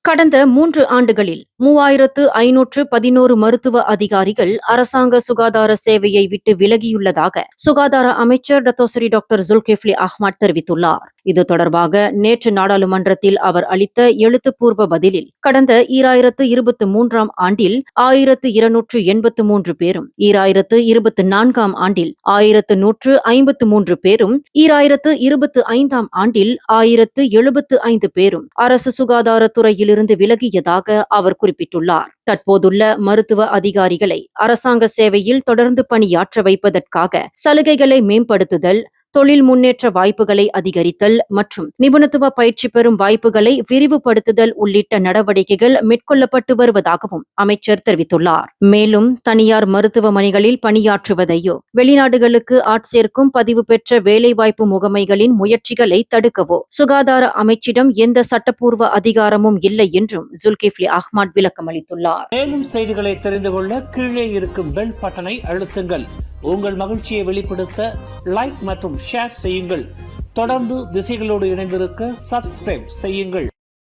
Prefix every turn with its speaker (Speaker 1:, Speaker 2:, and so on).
Speaker 1: கடந்த 3 ஆண்டுகளில் 3511 மருத்துவ அதிகாரிகள் அரசாங்க சுகாதார சேவையை விட்டு விலகியுள்ளதாக சுகாதார அமைச்சர் டத்தோசரி டாக்டர் ஜுல்கிஃப்லி அஹ்மத் தெரிவித்துள்ளார். இது தொடர்பாக நேற்று நாடாளுமன்றத்தில் அவர் அளித்த எழுத்துப்பூர்வ பதிலில், கடந்த 2023ஆம் ஆண்டில் 1283 பேரும், 2024ஆம் ஆண்டில் 1153 பேரும், 2025ஆம் ஆண்டில் 1075 பேரும் அரசு சுகாதாரத்துறையில் இருந்து விலகியதாக அவர் குறிப்பிட்டுள்ளார். தற்போதுள்ள மருத்துவ அதிகாரிகளை அரசாங்க சேவையில் தொடர்ந்து பணியாற்ற வைப்பதற்காக சலுகைகளை மேம்படுத்துதல், தொழில் முன்னேற்ற வாய்ப்புகளை அதிகரித்தல் மற்றும் நிபுணத்துவ பயிற்சி பெறும் வாய்ப்புகளை விரிவுபடுத்துதல் உள்ளிட்ட நடவடிக்கைகள் மேற்கொள்ளப்பட்டு வருவதாகவும் அமைச்சர் தெரிவித்துள்ளார். மேலும் தனியார் மருத்துவமனைகளில் பணியாற்றுவதையோ, வெளிநாடுகளுக்கு ஆட்சேர்க்கும் பதிவு பெற்ற வேலைவாய்ப்பு முகமைகளின் முயற்சிகளை தடுக்கவோ சுகாதார அமைச்சிடம் எந்த சட்டப்பூர்வ அதிகாரமும் இல்லை என்றும் ஜுல்கிஃப்லி அஹ்மத் விளக்கம் அளித்துள்ளார்.
Speaker 2: மேலும் செய்திகளை தெரிந்து கொள்ள கீழே இருக்கும் பெல் பட்டனை அழுத்துங்கள். உங்கள் மகிழ்ச்சியை வெளிப்படுத்த லைக் மற்றும் ஷேர் செய்யுங்கள். தொடர்ந்து திசைகளோடு இணைந்திருக்க சப்ஸ்கிரைப் செய்யுங்கள்.